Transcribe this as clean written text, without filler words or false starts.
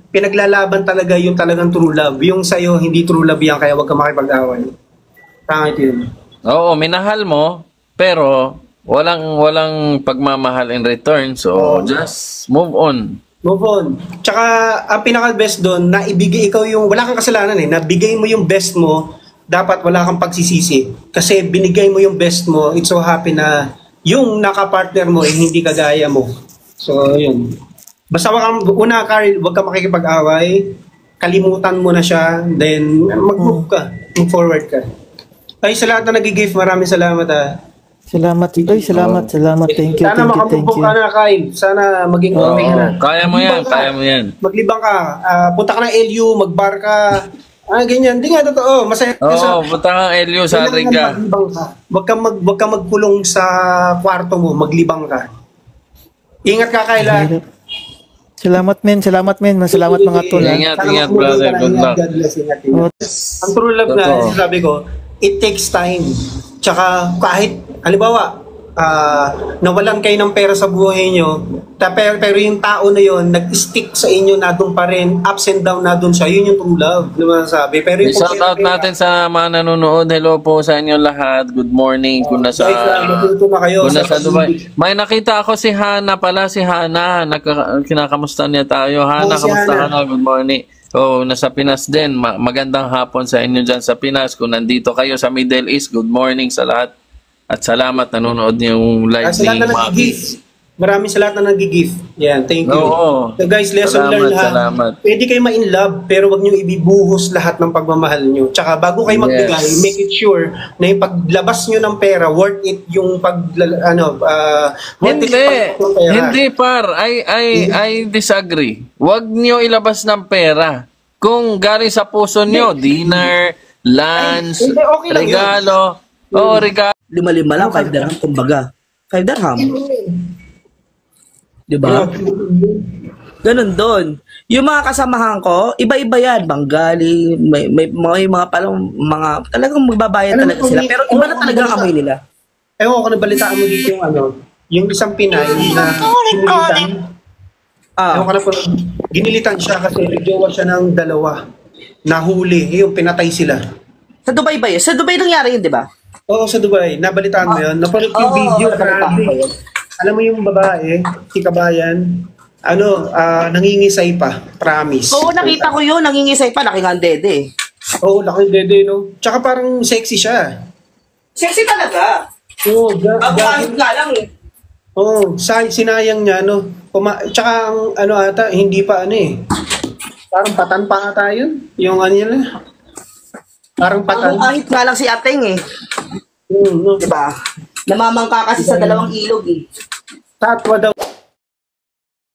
pinaglalaban talaga yung talagang true love. Yung sa'yo, hindi true love yan, kaya wag ka makipag-away. Tangit yun. Oo, minahal mo, pero walang pagmamahal in return. So, just move on. Move on. Tsaka, ang pinaka-best doon, na ibigay ikaw yung, wala kang kasalanan nabigay mo yung best mo, dapat wala kang pagsisisi. Kasi binigay mo yung best mo, it's so happy na yung nakapartner mo, hindi kagaya mo. So, yun. Basta Carl, wag ka makikipag-away, kalimutan mo na siya, then mag-move ka, move forward ka. Ay, sa lahat na nag-gift, maraming salamat Salamat. Salamat. Thank you. Sana makabubog ka na, Kyle. Sana maging okay na. Kaya mo yan. Maglibang ka. Punta ka ng LU, magbar ka. Ganyan. Hindi nga totoo. Masaya ka sa... punta ka ng LU, sa Riga. Wag ka magkulong sa kwarto mo. Maglibang ka. Ingat ka, Kyle. Salamat, men. Salamat mga tol. Ingat, brother. Good luck. Ang true love na, sabi ko, it takes time. Tsaka kahit, halimbawa, nawalan kayo ng pera sa buhay nyo, pero yung tao na yon nag-stick sa inyo na doon pa rin, ups and down na doon siya, yun yung true love, naman sabi. Pero yung shout out natin sa mga nanonood. Hello po sa inyo lahat. Good morning. Kung nasa Dubai. May nakita ako si Hana pala, kinakamusta niya tayo. Hana, kamusta Hana? Good morning. Nasa Pinas din. Magandang hapon sa inyo dyan sa Pinas. Kung nandito kayo sa Middle East, good morning sa lahat. At salamat, nanonood niyo yung live ni Maki. Maraming sa lahat na nag-gift. Yan, thank you. So guys, lesson learned salamat. Pwede kayo ma-in love, pero wag niyo ibibuhos lahat ng pagmamahal niyo. Tsaka bago kayo magbigay, make it sure na yung paglabas niyo ng pera, worth it yung Hindi par. I disagree. Wag niyo ilabas ng pera. Kung galing sa puso niyo, dinner, lunch, regalo. Regalo. 5 lang, 5 dirham, kumbaga. 5 dirham. Diba? Ganun doon. Yung mga kasamahan ko, iba-iba yan. Bengali, may mga palang mga talagang magbabayad talaga sila. Pero iba na talaga ang amoy nila. Ewan ko, nabalitaan mo dito yung isang Pinay na ginilitan. Ewan ko na po, ginilitan siya kasi nagjowa siya ng 2. Nahuli, yung pinatay sila. Sa Dubai ba yun? Sa Dubai nangyari yun, di ba? Oo, sa Dubai. Nabalitaan mo yun? Napanood yung video. Alam mo yung babae, si Kabayan, nangingisay pa, promise. Oo, nakita ko yun, nangingisay pa, laki nga ang dede. Oo, laki ang dede, no? Tsaka parang sexy siya. Sexy talaga. Oo, Ang nga lang eh. Oo, sinayang niya, no? Tsaka ang hindi pa parang patan pa ata yun. Yung yun. Parang patan. Kahit nga lang si Ateng eh. No. Diba? Namamangka kasi sa 2 ilog eh. Tatwa daw.